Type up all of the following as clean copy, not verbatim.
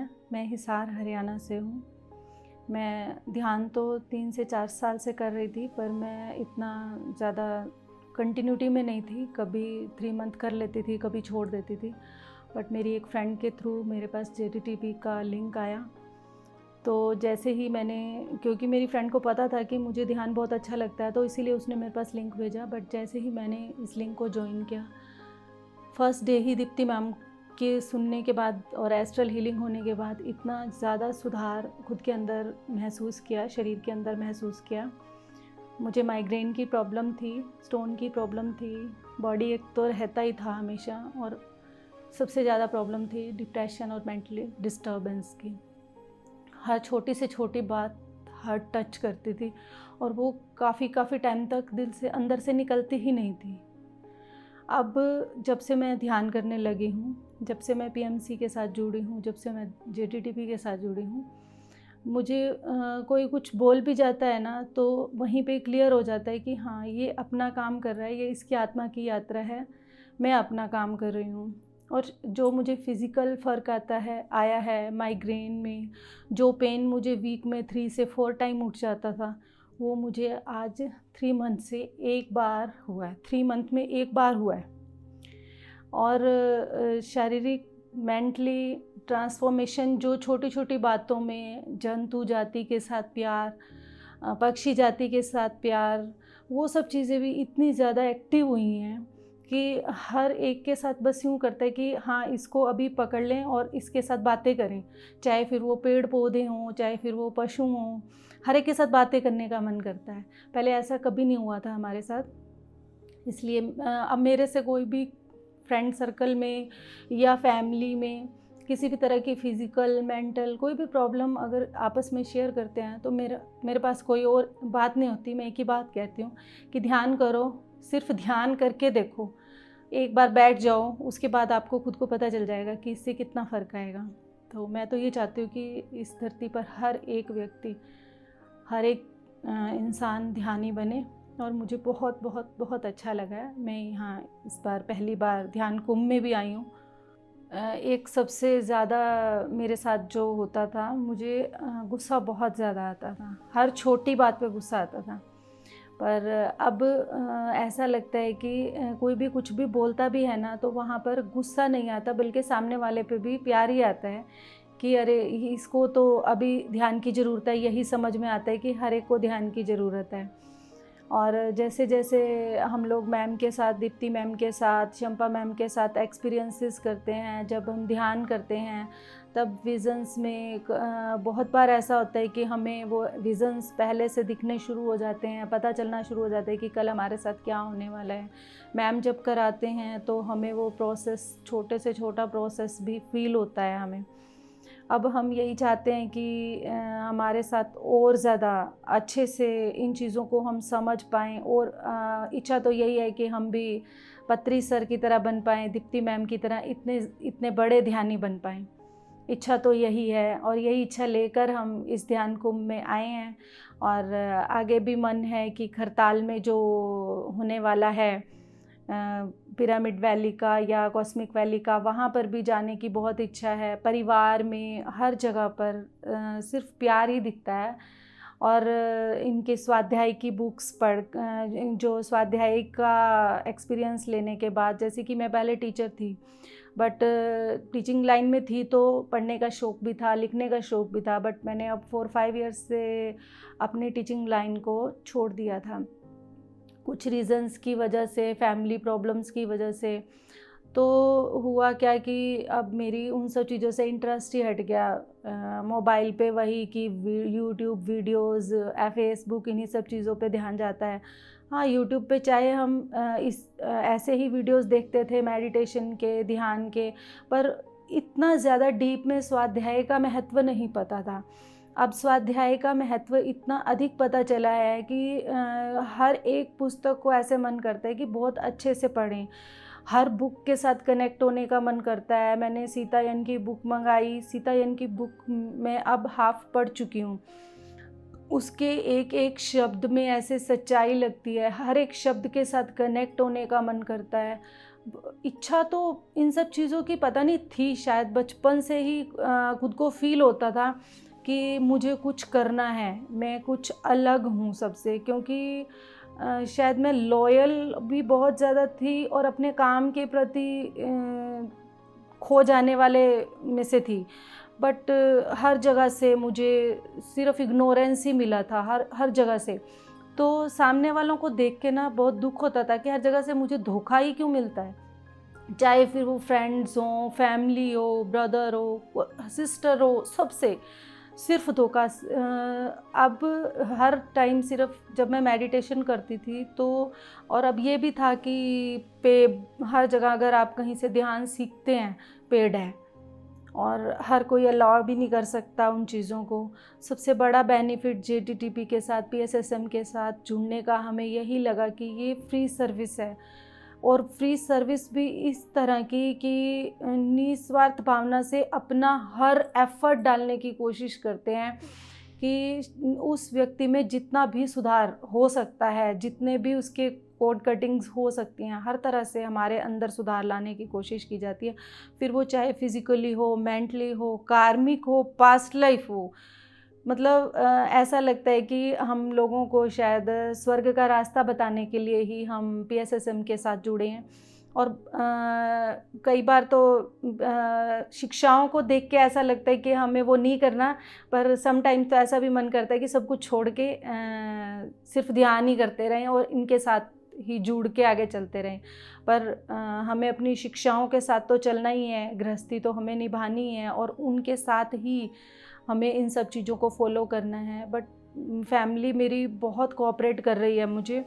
है। मैं हिसार हरियाणा से हूँ। मैं ध्यान तो 3 से 4 साल से कर रही थी, पर मैं इतना ज़्यादा कंटिन्यूटी में नहीं थी। कभी 3 मंथ कर लेती थी, कभी छोड़ देती थी। बट मेरी एक फ्रेंड के थ्रू मेरे पास JTTP का लिंक आया। तो जैसे ही मैंने, क्योंकि मेरी फ्रेंड को पता था कि मुझे ध्यान बहुत अच्छा लगता है, तो इसीलिए उसने मेरे पास लिंक भेजा। बट जैसे ही मैंने इस लिंक को ज्वाइन किया, फर्स्ट डे ही दीप्ति मैम के सुनने के बाद और एस्ट्रल हीलिंग होने के बाद इतना ज़्यादा सुधार खुद के अंदर महसूस किया, शरीर के अंदर महसूस किया। मुझे माइग्रेन की प्रॉब्लम थी, स्टोन की प्रॉब्लम थी, बॉडी एक तो रहता ही था हमेशा, और सबसे ज़्यादा प्रॉब्लम थी डिप्रेशन और मेंटली डिस्टर्बेंस की। हर छोटी से छोटी बात हार्ट टच करती थी, और वो काफ़ी टाइम तक दिल से अंदर से निकलती ही नहीं थी। अब जब से मैं ध्यान करने लगी हूँ, जब से मैं PMC के साथ जुड़ी हूँ, जब से मैं JTTP के साथ जुड़ी हूँ, मुझे कोई कुछ बोल भी जाता है ना, तो वहीं पे क्लियर हो जाता है कि हाँ, ये अपना काम कर रहा है, ये इसकी आत्मा की यात्रा है, मैं अपना काम कर रही हूँ। और जो मुझे फ़िज़िकल फ़र्क आया है माइग्रेन में, जो पेन मुझे वीक में 3 से 4 टाइम उठ जाता था, वो मुझे आज 3 मंथ से एक बार हुआ है, 3 मंथ में एक बार हुआ है। और शारीरिक मेंटली ट्रांसफॉर्मेशन, जो छोटी छोटी बातों में जंतु जाति के साथ प्यार, पक्षी जाति के साथ प्यार, वो सब चीज़ें भी इतनी ज़्यादा एक्टिव हुई हैं कि हर एक के साथ बस यूँ करता है कि हाँ, इसको अभी पकड़ लें और इसके साथ बातें करें। चाहे फिर वो पेड़ पौधे हों, चाहे फिर वो पशु हों, हर एक के साथ बातें करने का मन करता है। पहले ऐसा कभी नहीं हुआ था हमारे साथ। इसलिए अब मेरे से कोई भी फ्रेंड सर्कल में या फैमिली में किसी भी तरह की फ़िज़िकल, मेंटल कोई भी प्रॉब्लम अगर आपस में शेयर करते हैं, तो मेरे पास कोई और बात नहीं होती। मैं एक ही बात कहती हूँ कि ध्यान करो, सिर्फ ध्यान करके देखो। एक बार बैठ जाओ, उसके बाद आपको खुद को पता चल जाएगा कि इससे कितना फ़र्क आएगा। तो मैं तो ये चाहती हूँ कि इस धरती पर हर एक व्यक्ति, हर एक इंसान ध्यानी बने। और मुझे बहुत बहुत बहुत अच्छा लगा है। मैं यहाँ इस बार पहली बार ध्यान कुंभ में भी आई हूँ। एक सबसे ज़्यादा मेरे साथ जो होता था, मुझे गुस्सा बहुत ज़्यादा आता था, हर छोटी बात पे गुस्सा आता था। पर अब ऐसा लगता है कि कोई भी कुछ भी बोलता भी है ना, तो वहाँ पर गुस्सा नहीं आता, बल्कि सामने वाले पे भी प्यार ही आता है कि अरे, इसको तो अभी ध्यान की ज़रूरत है। यही समझ में आता है कि हर एक को ध्यान की ज़रूरत है। और जैसे जैसे हम लोग मैम के साथ, दीप्ति मैम के साथ, शंपा मैम के साथ एक्सपीरियंसेस करते हैं, जब हम ध्यान करते हैं, तब विज़न्स में बहुत बार ऐसा होता है कि हमें वो विज़न्स पहले से दिखने शुरू हो जाते हैं, पता चलना शुरू हो जाता है कि कल हमारे साथ क्या होने वाला है। मैम जब कराते हैं तो हमें वो प्रोसेस, छोटे से छोटा प्रोसेस भी फील होता है हमें। अब हम यही चाहते हैं कि हमारे साथ और ज़्यादा अच्छे से इन चीज़ों को हम समझ पाएँ, और इच्छा तो यही है कि हम भी पत्री सर की तरह बन पाएँ, दीप्ति मैम की तरह इतने बड़े ध्यानी बन पाएँ। इच्छा तो यही है, और यही इच्छा लेकर हम इस ध्यान कुंभ में आए हैं। और आगे भी मन है कि खरताल में जो होने वाला है, पिरामिड वैली का या कॉस्मिक वैली का, वहाँ पर भी जाने की बहुत इच्छा है। परिवार में हर जगह पर सिर्फ प्यार ही दिखता है। और इनके स्वाध्याय की बुक्स जो स्वाध्याय का एक्सपीरियंस लेने के बाद, जैसे कि मैं पहले टीचर थी, बट टीचिंग लाइन में थी, तो पढ़ने का शौक़ भी था, लिखने का शौक़ भी था। बट मैंने अब 4-5 ईयर्स से अपनी टीचिंग लाइन को छोड़ दिया था, कुछ रीज़न्स की वजह से, फैमिली प्रॉब्लम्स की वजह से। तो हुआ क्या कि अब मेरी उन सब चीज़ों से इंटरेस्ट ही हट गया। मोबाइल पे वही कि यूट्यूब वीडियोस, फेसबुक, इन्हीं सब चीज़ों पे ध्यान जाता है। हाँ, यूट्यूब पे चाहे हम ऐसे ही वीडियोस देखते थे मेडिटेशन के, ध्यान के, पर इतना ज़्यादा डीप में स्वाध्याय का महत्व नहीं पता था। अब स्वाध्याय का महत्व इतना अधिक पता चला है कि हर एक पुस्तक को ऐसे मन करता है कि बहुत अच्छे से पढ़ें। हर बुक के साथ कनेक्ट होने का मन करता है। मैंने सीतायन की बुक मंगाई, सीतायन की बुक मैं अब हाफ़ पढ़ चुकी हूँ। उसके एक एक शब्द में ऐसे सच्चाई लगती है, हर एक शब्द के साथ कनेक्ट होने का मन करता है। इच्छा तो इन सब चीज़ों की पता नहीं थी, शायद बचपन से ही खुद को फ़ील होता था कि मुझे कुछ करना है, मैं कुछ अलग हूँ सबसे, क्योंकि शायद मैं लॉयल भी बहुत ज़्यादा थी और अपने काम के प्रति खो जाने वाले में से थी। बट हर जगह से मुझे सिर्फ़ इग्नोरेंस ही मिला था, हर हर जगह से। तो सामने वालों को देख के ना बहुत दुःख होता था कि हर जगह से मुझे धोखा ही क्यों मिलता है। चाहे फिर वो फ्रेंड्स हों, फैमिली हो, ब्रदर हो, सिस्टर हो, सबसे सिर्फ़ धोखा। अब हर टाइम सिर्फ़ जब मैं मेडिटेशन करती थी तो, और अब ये भी था कि पे हर जगह अगर आप कहीं से ध्यान सीखते हैं, पेड है और हर कोई अलाउ भी नहीं कर सकता उन चीज़ों को। सबसे बड़ा बेनिफिट जेटीटीपी के साथ, पीएसएसएम के साथ जुड़ने का हमें यही लगा कि ये फ्री सर्विस है, और फ्री सर्विस भी इस तरह की कि निस्वार्थ भावना से अपना हर एफ़र्ट डालने की कोशिश करते हैं कि उस व्यक्ति में जितना भी सुधार हो सकता है, जितने भी उसके कोड कटिंग्स हो सकती हैं, हर तरह से हमारे अंदर सुधार लाने की कोशिश की जाती है। फिर वो चाहे फिज़िकली हो, मेंटली हो, कार्मिक हो, पास्ट लाइफ हो। मतलब ऐसा लगता है कि हम लोगों को शायद स्वर्ग का रास्ता बताने के लिए ही हम पीएसएसएम के साथ जुड़े हैं। और कई बार तो शिक्षाओं को देख के ऐसा लगता है कि हमें वो नहीं करना, पर सम टाइम्स तो ऐसा भी मन करता है कि सब कुछ छोड़ के सिर्फ ध्यान ही करते रहें और इनके साथ ही जुड़ के आगे चलते रहें। पर हमें अपनी शिक्षाओं के साथ तो चलना ही है, गृहस्थी तो हमें निभानी है और उनके साथ ही हमें इन सब चीज़ों को फॉलो करना है। बट फैमिली मेरी बहुत कोऑपरेट कर रही है मुझे।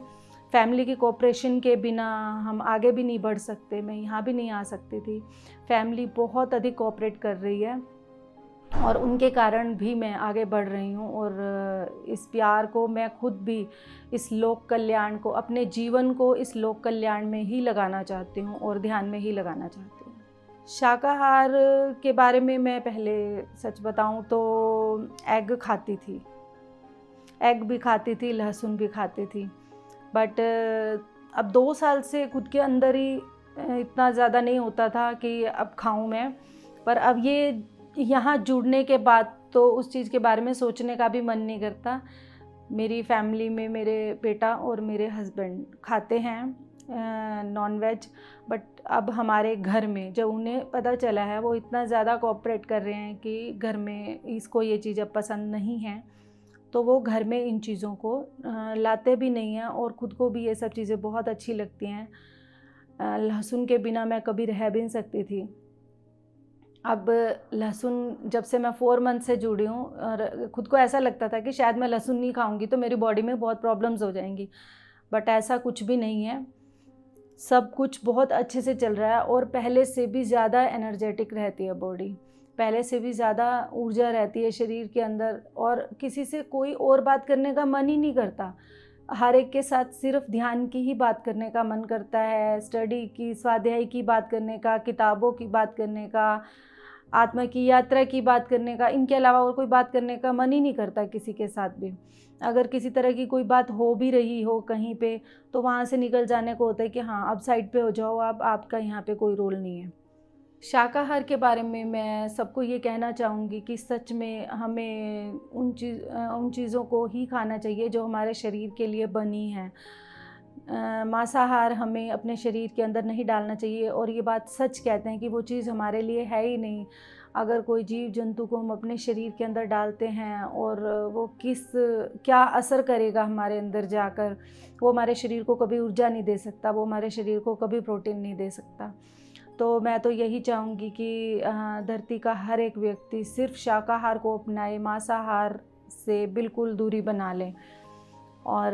फैमिली की कोऑपरेशन के बिना हम आगे भी नहीं बढ़ सकते, मैं यहाँ भी नहीं आ सकती थी। फैमिली बहुत अधिक कोऑपरेट कर रही है और उनके कारण भी मैं आगे बढ़ रही हूँ, और इस प्यार को मैं खुद भी इस लोक कल्याण को, अपने जीवन को इस लोक कल्याण में ही लगाना चाहती हूँ और ध्यान में ही लगाना चाहती हूँ। शाकाहार के बारे में मैं पहले सच बताऊँ तो एग खाती थी, एग भी खाती थी, लहसुन भी खाती थी। बट अब 2 साल से खुद के अंदर ही इतना ज़्यादा नहीं होता था कि अब खाऊं मैं। पर अब ये यहाँ जुड़ने के बाद तो उस चीज़ के बारे में सोचने का भी मन नहीं करता। मेरी फैमिली में मेरे बेटा और मेरे हस्बैंड खाते हैं नॉन वेज। बट अब हमारे घर में जब उन्हें पता चला है, वो इतना ज़्यादा कोऑपरेट कर रहे हैं कि घर में इसको ये चीज़ अब पसंद नहीं है, तो वो घर में इन चीज़ों को लाते भी नहीं हैं और ख़ुद को भी ये सब चीज़ें बहुत अच्छी लगती हैं। लहसुन के बिना मैं कभी रह भी नहीं सकती थी। अब लहसुन जब से मैं 4 मंथ से जुड़ी हूँ, और ख़ुद को ऐसा लगता था कि शायद मैं लहसुन नहीं खाऊंगी तो मेरी बॉडी में बहुत प्रॉब्लम्स हो जाएंगी, बट ऐसा कुछ भी नहीं है। सब कुछ बहुत अच्छे से चल रहा है और पहले से भी ज़्यादा एनर्जेटिक रहती है बॉडी, पहले से भी ज़्यादा ऊर्जा रहती है शरीर के अंदर, और किसी से कोई और बात करने का मन ही नहीं करता। हर एक के साथ सिर्फ ध्यान की ही बात करने का मन करता है, स्टडी की, स्वाध्याय की बात करने का, किताबों की बात करने का, आत्मा की यात्रा की बात करने का। इनके अलावा और कोई बात करने का मन ही नहीं करता किसी के साथ भी। अगर किसी तरह की कोई बात हो भी रही हो कहीं पे, तो वहाँ से निकल जाने को होता है कि हाँ अब साइड पे हो जाओ, अब आपका यहाँ पे कोई रोल नहीं है। शाकाहार के बारे में मैं सबको ये कहना चाहूँगी कि सच में हमें उन चीज़ों को ही खाना चाहिए जो हमारे शरीर के लिए बनी हैं। मांसाहार हमें अपने शरीर के अंदर नहीं डालना चाहिए, और ये बात सच कहते हैं कि वो चीज़ हमारे लिए है ही नहीं। अगर कोई जीव जंतु को हम अपने शरीर के अंदर डालते हैं और वो क्या असर करेगा हमारे अंदर जाकर, वो हमारे शरीर को कभी ऊर्जा नहीं दे सकता, वो हमारे शरीर को कभी प्रोटीन नहीं दे सकता। तो मैं तो यही चाहूँगी कि धरती का हर एक व्यक्ति सिर्फ शाकाहार को अपनाए, मांसाहार से बिल्कुल दूरी बना लें। और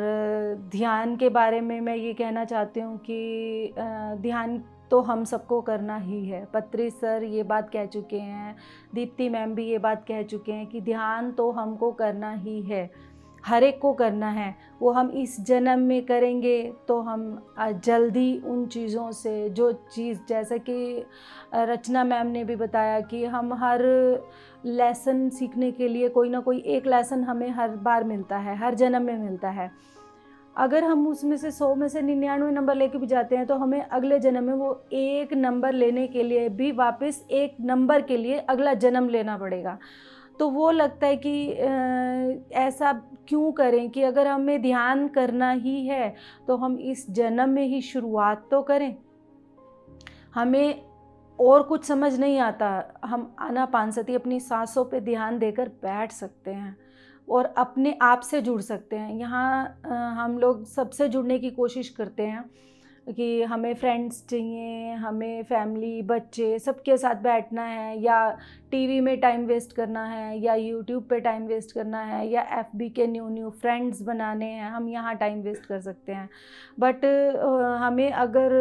ध्यान के बारे में मैं ये कहना चाहती हूँ कि ध्यान तो हम सबको करना ही है। पत्री सर ये बात कह चुके हैं, दीप्ति मैम भी ये बात कह चुके हैं कि ध्यान तो हमको करना ही है, हर एक को करना है। वो हम इस जन्म में करेंगे तो हम जल्दी उन चीज़ों से, जो चीज़ जैसा कि रचना मैम ने भी बताया कि हम हर लेसन सीखने के लिए कोई ना कोई एक लेसन हमें हर बार मिलता है, हर जन्म में मिलता है। अगर हम उसमें से 100 में से 99 नंबर लेके भी जाते हैं तो हमें अगले जन्म में वो एक नंबर लेने के लिए भी वापस एक नंबर के लिए अगला जन्म लेना पड़ेगा। तो वो लगता है कि ऐसा क्यों करें कि अगर हमें ध्यान करना ही है तो हम इस जन्म में ही शुरुआत तो करें। हमें और कुछ समझ नहीं आता, हम आनापानसती अपनी सांसों पे ध्यान देकर बैठ सकते हैं और अपने आप से जुड़ सकते हैं। यहाँ हम लोग सबसे जुड़ने की कोशिश करते हैं कि हमें फ्रेंड्स चाहिए, हमें फैमिली, बच्चे सबके साथ बैठना है, या टीवी में टाइम वेस्ट करना है, या यूट्यूब पे टाइम वेस्ट करना है, या एफबी के न्यू न्यू फ्रेंड्स बनाने हैं, हम यहाँ टाइम वेस्ट कर सकते हैं। बट हमें अगर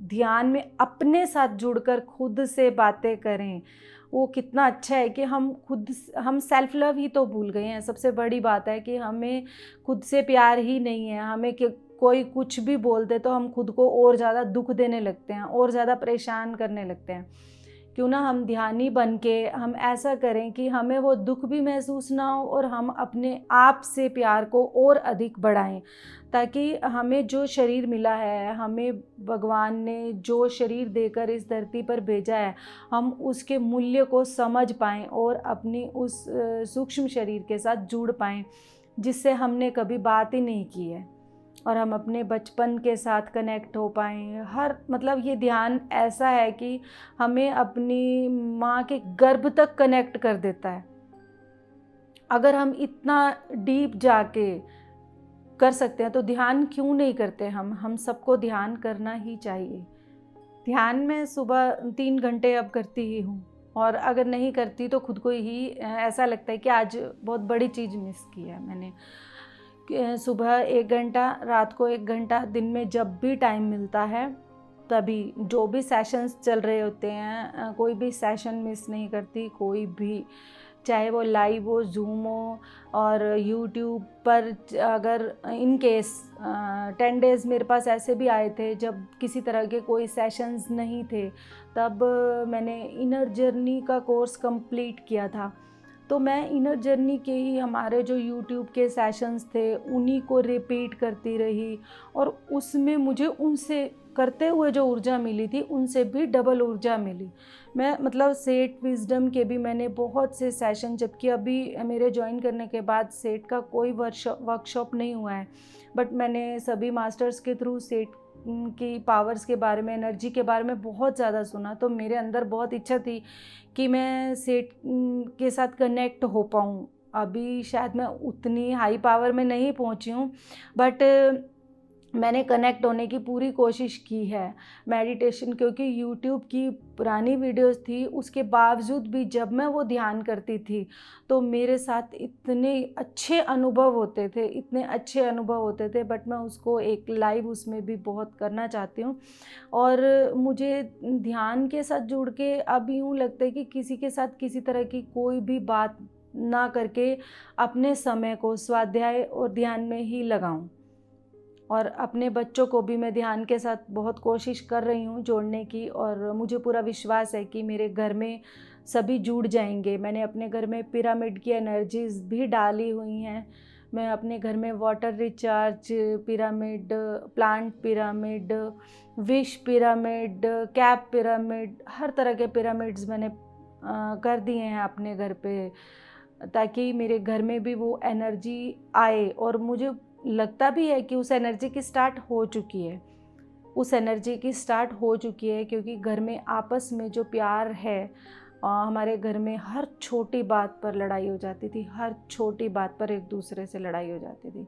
ध्यान में अपने साथ जुड़कर खुद से बातें करें, वो कितना अच्छा है कि हम सेल्फ लव ही तो भूल गए हैं। सबसे बड़ी बात है कि हमें खुद से प्यार ही नहीं है। हमें कोई कुछ भी बोल दे तो हम खुद को और ज़्यादा दुख देने लगते हैं, और ज़्यादा परेशान करने लगते हैं। क्यों ना हम ध्यानी बन के हम ऐसा करें कि हमें वो दुख भी महसूस ना हो और हम अपने आप से प्यार को और अधिक बढ़ाएं, ताकि हमें जो शरीर मिला है, हमें भगवान ने जो शरीर देकर इस धरती पर भेजा है, हम उसके मूल्य को समझ पाएँ और अपनी उस सूक्ष्म शरीर के साथ जुड़ पाएँ जिससे हमने कभी बात ही नहीं की है, और हम अपने बचपन के साथ कनेक्ट हो पाएँ। मतलब ये ध्यान ऐसा है कि हमें अपनी माँ के गर्भ तक कनेक्ट कर देता है। अगर हम इतना डीप जाके कर सकते हैं तो ध्यान क्यों नहीं करते हम सबको ध्यान करना ही चाहिए। ध्यान मैं सुबह 3 घंटे अब करती ही हूँ, और अगर नहीं करती तो खुद को ही ऐसा लगता है कि आज बहुत बड़ी चीज़ मिस की है मैंने। सुबह 1 घंटा, रात को 1 घंटा, दिन में जब भी टाइम मिलता है तभी, जो भी सेशंस चल रहे होते हैं, कोई भी सेशन मिस नहीं करती, कोई भी, चाहे वो लाइव हो, जूम हो, और यूट्यूब पर अगर इन केस 10 डेज़ मेरे पास ऐसे भी आए थे जब किसी तरह के कोई सेशंस नहीं थे, तब मैंने इनर जर्नी का कोर्स कंप्लीट किया था। तो मैं इनर जर्नी के ही हमारे जो यूट्यूब के सेशंस थे उन्हीं को रिपीट करती रही, और उसमें मुझे उनसे करते हुए जो ऊर्जा मिली थी उनसे भी डबल ऊर्जा मिली। मैं मतलब सेट विजडम के भी मैंने बहुत से सेशन, जबकि अभी मेरे ज्वाइन करने के बाद सेट का कोई वर्कशॉप नहीं हुआ है, बट मैंने सभी मास्टर्स के थ्रू सेट की पावर्स के बारे में, एनर्जी के बारे में बहुत ज़्यादा सुना। तो मेरे अंदर बहुत इच्छा थी कि मैं सेट के साथ कनेक्ट हो पाऊँ। अभी शायद मैं उतनी हाई पावर में नहीं पहुँची हूँ, बट मैंने कनेक्ट होने की पूरी कोशिश की है। मेडिटेशन, क्योंकि यूट्यूब की पुरानी वीडियोस थी, उसके बावजूद भी जब मैं वो ध्यान करती थी तो मेरे साथ इतने अच्छे अनुभव होते थे, इतने अच्छे अनुभव होते थे। बट मैं उसको एक लाइव उसमें भी बहुत करना चाहती हूँ, और मुझे ध्यान के साथ जुड़ के अब यूँ लगता है कि किसी के साथ किसी तरह की कोई भी बात ना करके अपने समय को स्वाध्याय और ध्यान में ही लगाऊं। और अपने बच्चों को भी मैं ध्यान के साथ बहुत कोशिश कर रही हूँ जोड़ने की, और मुझे पूरा विश्वास है कि मेरे घर में सभी जुड़ जाएंगे। मैंने अपने घर में पिरामिड की एनर्जीज भी डाली हुई हैं। मैं अपने घर में water recharge pyramid, plant pyramid, wish pyramid, cap pyramid, हर तरह के पिरामिड्स मैंने कर दिए हैं अपने घर पे, ताकि मेरे घर में भी वो एनर्जी आए। और मुझे लगता भी है कि उस एनर्जी की स्टार्ट हो चुकी है, उस एनर्जी की स्टार्ट हो चुकी है, क्योंकि घर में आपस में जो प्यार है, हमारे घर में हर छोटी बात पर लड़ाई हो जाती थी, हर छोटी बात पर एक दूसरे से लड़ाई हो जाती थी।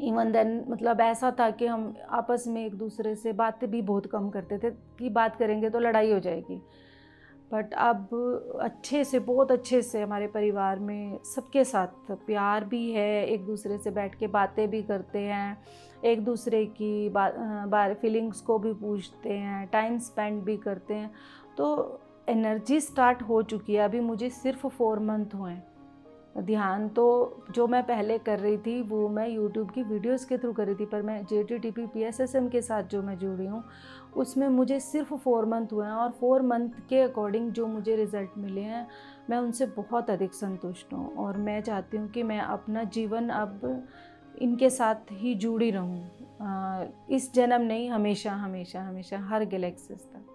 इवन देन मतलब ऐसा था कि हम आपस में एक दूसरे से बातें भी बहुत कम करते थे कि बात करेंगे तो लड़ाई हो जाएगी। बट अब अच्छे से, बहुत अच्छे से हमारे परिवार में सबके साथ प्यार भी है, एक दूसरे से बैठ के बातें भी करते हैं, एक दूसरे की फीलिंग्स को भी पूछते हैं, टाइम स्पेंड भी करते हैं। तो एनर्जी स्टार्ट हो चुकी है। अभी मुझे सिर्फ 4 मंथ हुए हैं। ध्यान तो जो मैं पहले कर रही थी वो मैं यूट्यूब की वीडियोस के थ्रू कर रही थी, पर मैं JTTP PSSM के साथ जो मैं जुड़ी हूँ उसमें मुझे सिर्फ 4 मंथ हुए हैं, और 4 मंथ के अकॉर्डिंग जो मुझे रिज़ल्ट मिले हैं मैं उनसे बहुत अधिक संतुष्ट हूँ। और मैं चाहती हूँ कि मैं अपना जीवन अब इनके साथ ही जुड़ी रहूं, इस जन्म नहीं, हमेशा हमेशा हमेशा, हर गैलेक्सीज तक।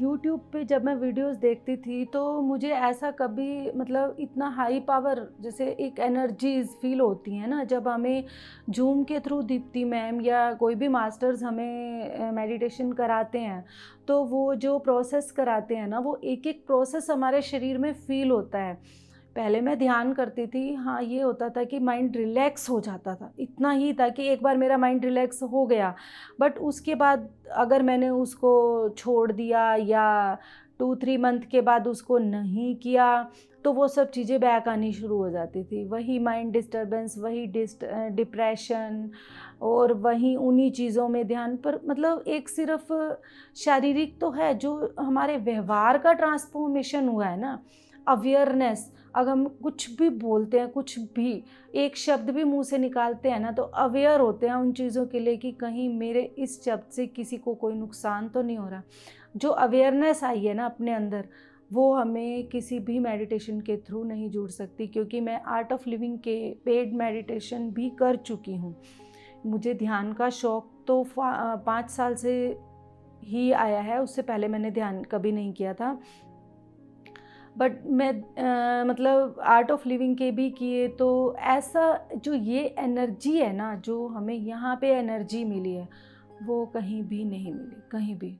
यूट्यूब पे जब मैं वीडियोस देखती थी तो मुझे ऐसा कभी मतलब इतना हाई पावर जैसे एक एनर्जीज फील होती हैं ना, जब हमें जूम के थ्रू दीप्ति मैम या कोई भी मास्टर्स हमें मेडिटेशन कराते हैं, तो वो जो प्रोसेस कराते हैं ना, वो एक एक प्रोसेस हमारे शरीर में फील होता है। पहले मैं ध्यान करती थी, हाँ ये होता था कि माइंड रिलैक्स हो जाता था, इतना ही था कि एक बार मेरा माइंड रिलैक्स हो गया, बट उसके बाद अगर मैंने उसको छोड़ दिया या 2-3 मंथ के बाद उसको नहीं किया तो वो सब चीज़ें बैक आनी शुरू हो जाती थी। वही माइंड डिस्टर्बेंस, वही डिप्रेशन, और वही उन्हीं चीज़ों में ध्यान पर, मतलब एक सिर्फ शारीरिक तो है, जो हमारे व्यवहार का ट्रांसफॉर्मेशन हुआ है ना, अवेयरनेस। अगर हम कुछ भी बोलते हैं, कुछ भी एक शब्द भी मुंह से निकालते हैं ना, तो अवेयर होते हैं उन चीज़ों के लिए कि कहीं मेरे इस शब्द से किसी को कोई नुकसान तो नहीं हो रहा। जो अवेयरनेस आई है ना अपने अंदर, वो हमें किसी भी मेडिटेशन के थ्रू नहीं जुड़ सकती, क्योंकि मैं आर्ट ऑफ लिविंग के पेड मेडिटेशन भी कर चुकी हूँ। मुझे ध्यान का शौक़ तो 5 साल से ही आया है, उससे पहले मैंने ध्यान कभी नहीं किया था। बट मैं मतलब आर्ट ऑफ लिविंग के भी किए, तो ऐसा जो ये एनर्जी है ना, जो हमें यहाँ पे एनर्जी मिली है, वो कहीं भी नहीं मिली, कहीं भी।